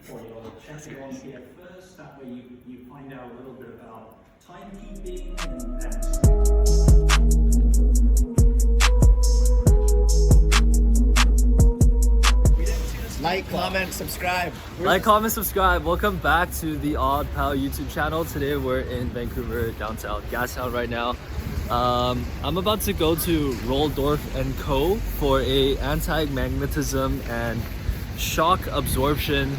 for you. I'll check it on here first. That way you find out a little bit about timekeeping Like, comment, subscribe. Like, comment, subscribe. Welcome back to the Odd Pal YouTube channel. Today we're in Vancouver, downtown, Gastown right now. I'm about to go to Roldorf and Co for a anti-magnetism and shock absorption.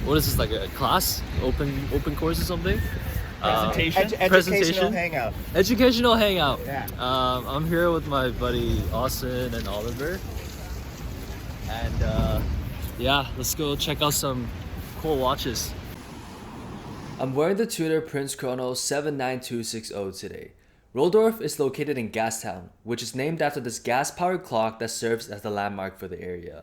What is this, like a class? Open course or something? Educational hangout. Educational hangout. Yeah. I'm here with my buddy Austin and Oliver. And yeah, let's go check out some cool watches. I'm wearing the Tudor Prince Chrono 79260 today. Roldorf is located in Gastown, which is named after this gas-powered clock that serves as the landmark for the area.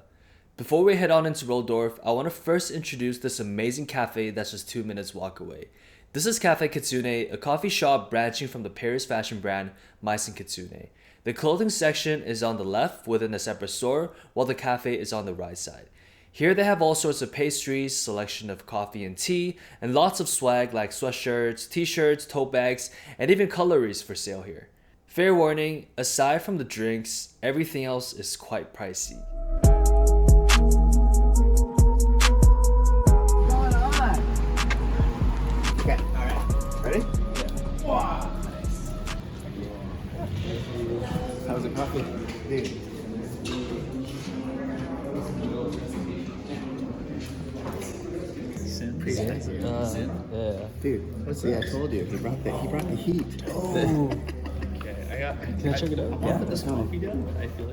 Before we head on into Roldorf, I want to first introduce this amazing cafe that's just 2 minutes walk away. This is Cafe Kitsune, a coffee shop branching from the Paris fashion brand Maison Kitsune. The clothing section is on the left within a separate store, while the cafe is on the right side. Here they have all sorts of pastries, selection of coffee and tea, and lots of swag like sweatshirts, t-shirts, tote bags, and even cutleries for sale here. Fair warning, aside from the drinks, everything else is quite pricey. What's going on? Okay, alright. Ready? Yeah. Wow. Nice. How's the coffee? Dude. Yeah. Dude, see, I told you, he brought the heat. Oh. Can I check it out? Yeah, this one.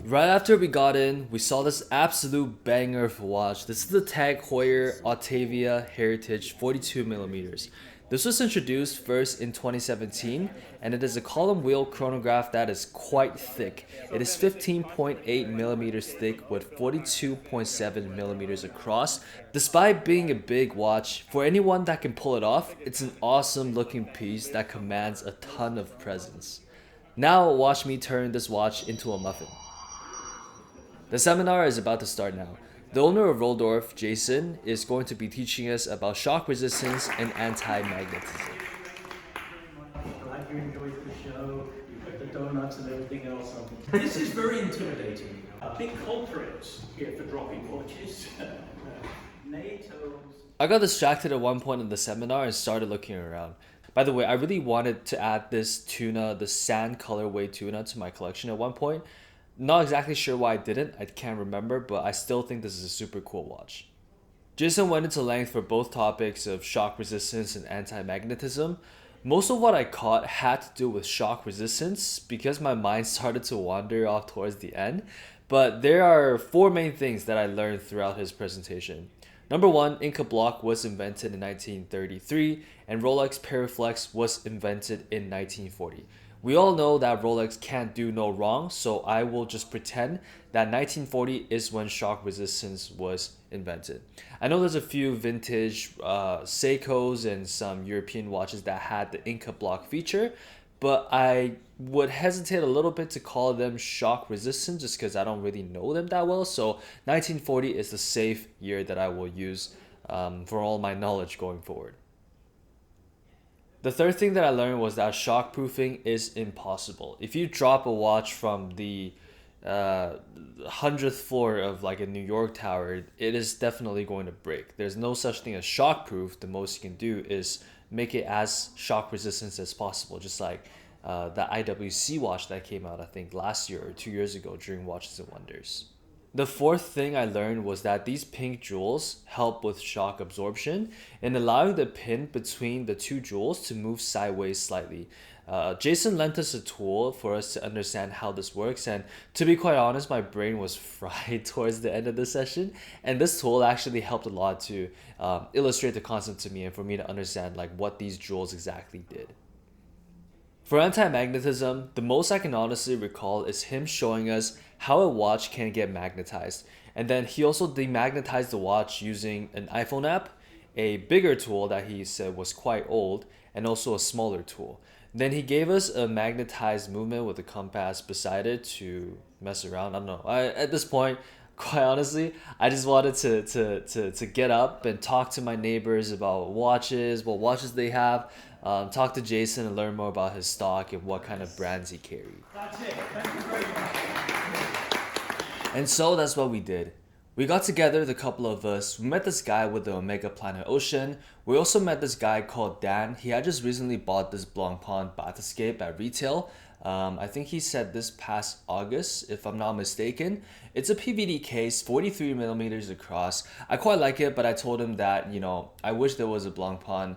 Right after we got in, we saw this absolute banger of a watch. This is the Tag Heuer Octavia Heritage 42mm. This was introduced first in 2017, and it is a column wheel chronograph that is quite thick. It is 15.8mm thick with 42.7mm across. Despite being a big watch, for anyone that can pull it off, it's an awesome looking piece that commands a ton of presence. Now watch me turn this watch into a muffin. The seminar is about to start now. The owner of Roldorf, Jason, is going to be teaching us about shock resistance and anti-magnetism. Glad you enjoyed the show. You put the donuts and everything else on. This is very intimidating. Big culprits here for dropping watches. NATO's. I got distracted at one point in the seminar and started looking around. By the way, I really wanted to add this tuna, the sand colorway tuna, to my collection at one point. Not exactly sure why I didn't, I can't remember, but I still think this is a super cool watch. Jason went into length for both topics of shock resistance and anti-magnetism. Most of what I caught had to do with shock resistance because my mind started to wander off towards the end, but there are 4 main things that I learned throughout his presentation. Number 1, Inca block was invented in 1933 and Rolex Paraflex was invented in 1940. We all know that Rolex can't do no wrong, so I will just pretend that 1940 is when shock resistance was invented. I know there's a few vintage Seikos and some European watches that had the Inca block feature, but I would hesitate a little bit to call them shock resistant just because I don't really know them that well. So 1940 is the safe year that I will use for all my knowledge going forward. The third thing that I learned was that shock proofing is impossible. If you drop a watch from the 100th floor of like a New York tower, it is definitely going to break. There's no such thing as shock proof. The most you can do is make it as shock resistant as possible, just like the IWC watch that came out I think last year or 2 years ago during Watches and Wonders. The fourth thing I learned was that these pink jewels help with shock absorption and allowing the pin between the 2 jewels to move sideways slightly. Jason lent us a tool for us to understand how this works, and to be quite honest, my brain was fried towards the end of the session, and this tool actually helped a lot to illustrate the concept to me and for me to understand like what these jewels exactly did. For anti-magnetism, the most I can honestly recall is him showing us how a watch can get magnetized, and then he also demagnetized the watch using an iPhone app, a bigger tool that he said was quite old, and also a smaller tool. Then he gave us a magnetized movement with a compass beside it to mess around. I don't know. At this point, quite honestly, I just wanted to get up and talk to my neighbors about watches, what watches they have, talk to Jason and learn more about his stock and what kind of brands he carried. That's it. Thank you very much. And so that's what we did. We got together, the couple of us. We met this guy with the Omega Planet Ocean. We also met this guy called Dan. He had just recently bought this Blancpain Bathyscaphe at retail. I think he said this past August, if I'm not mistaken. It's a PVD case, 43 millimeters across. I quite like it, but I told him that, you know, I wish there was a Blancpain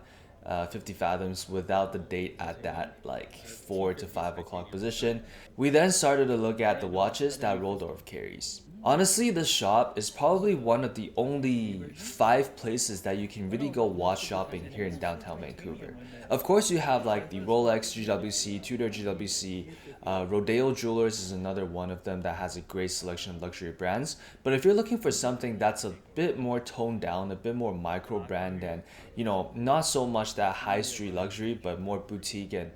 50 fathoms without the date at that like 4 to 5 o'clock position. We then started to look at the watches that Roldorf carries. Honestly, this shop is probably one of the only 5 places that you can really go watch shopping here in downtown Vancouver. Of course, you have like the Rolex GWC, Tudor GWC, Rodeo Jewelers is another one of them that has a great selection of luxury brands. But if you're looking for something that's a bit more toned down, a bit more micro brand and, you know, not so much that high street luxury, but more boutique and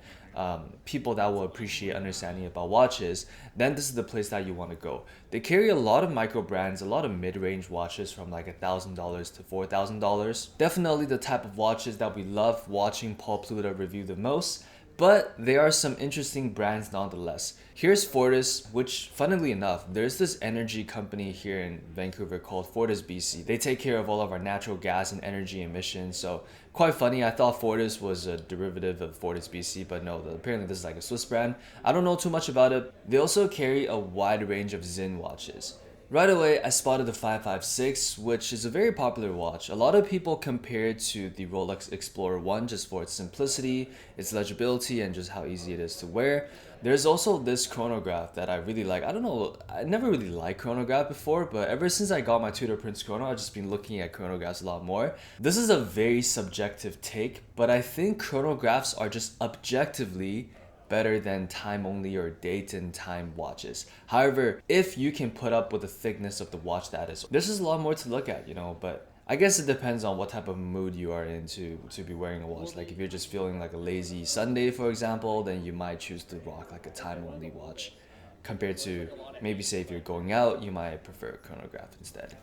people that will appreciate understanding about watches, then this is the place that you want to go. They carry a lot of micro brands, a lot of mid-range watches from like $1,000 to $4,000. Definitely the type of watches that we love watching Paul Pluta review the most, but there are some interesting brands nonetheless. Here's Fortis, which funnily enough, there's this energy company here in Vancouver called Fortis BC. They take care of all of our natural gas and energy emissions, so quite funny. I thought Fortis was a derivative of Fortis BC, but no, apparently this is like a Swiss brand. I don't know too much about it. They also carry a wide range of Zinn watches. Right away, I spotted the 556, which is a very popular watch. A lot of people compare it to the Rolex Explorer 1 just for its simplicity, its legibility, and just how easy it is to wear. There's also this chronograph that I really like. I don't know, I never really liked chronograph before, but ever since I got my Tudor Prince chrono, I've just been looking at chronographs a lot more. This is a very subjective take, but I think chronographs are just objectively better than time only or date and time watches. However, if you can put up with the thickness of the watch that is, this is a lot more to look at, you know, but I guess it depends on what type of mood you are in to be wearing a watch. Like if you're just feeling like a lazy Sunday, for example, then you might choose to rock like a time only watch compared to maybe say if you're going out, you might prefer a chronograph instead.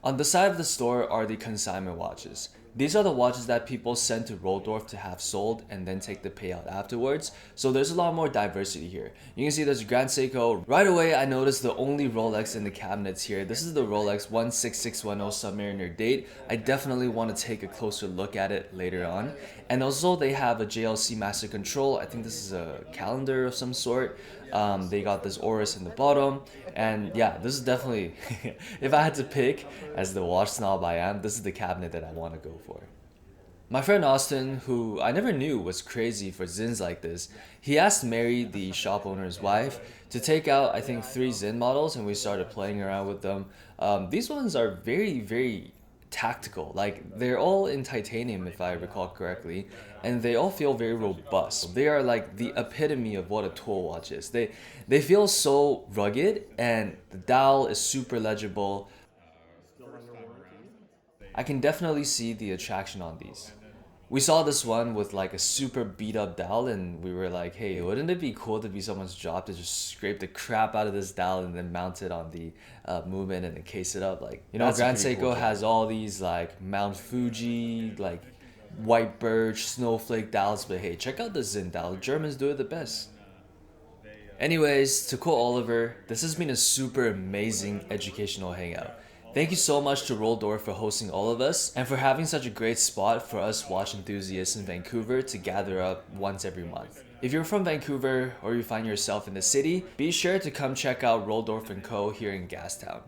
On the side of the store are the consignment watches. These are the watches that people send to Roldorf to have sold and then take the payout afterwards. So there's a lot more diversity here. You can see there's a Grand Seiko. Right away, I noticed the only Rolex in the cabinets here. This is the Rolex 16610 Submariner date. I definitely want to take a closer look at it later on. And also they have a JLC Master Control. I think this is a calendar of some sort. They got this Oris in the bottom. And yeah, this is definitely, if I had to pick as the watch snob I am, this is the cabinet that I want to go for. My friend Austin, who I never knew was crazy for Zinns like this, he asked Mary, the shop owner's wife, to take out I think 3 Zinn models and we started playing around with them. These ones are very, very tactical. Like they're all in titanium if I recall correctly, and they all feel very robust. They are like the epitome of what a tool watch is. They feel so rugged and the dial is super legible. I can definitely see the attraction on these. We saw this one with like a super beat up dial and we were like, hey, wouldn't it be cool to be someone's job to just scrape the crap out of this dial and then mount it on the movement and then case it up? Like, you know, Grand Seiko cool has all these like Mount Fuji, like white birch, snowflake dials, but hey, check out the Zinn dial. Germans do it the best. Anyways, to quote Oliver, this has been a super amazing educational hangout. Thank you so much to Roldorf for hosting all of us and for having such a great spot for us watch enthusiasts in Vancouver to gather up once every month. If you're from Vancouver or you find yourself in the city, be sure to come check out Roldorf and Co here in Gastown.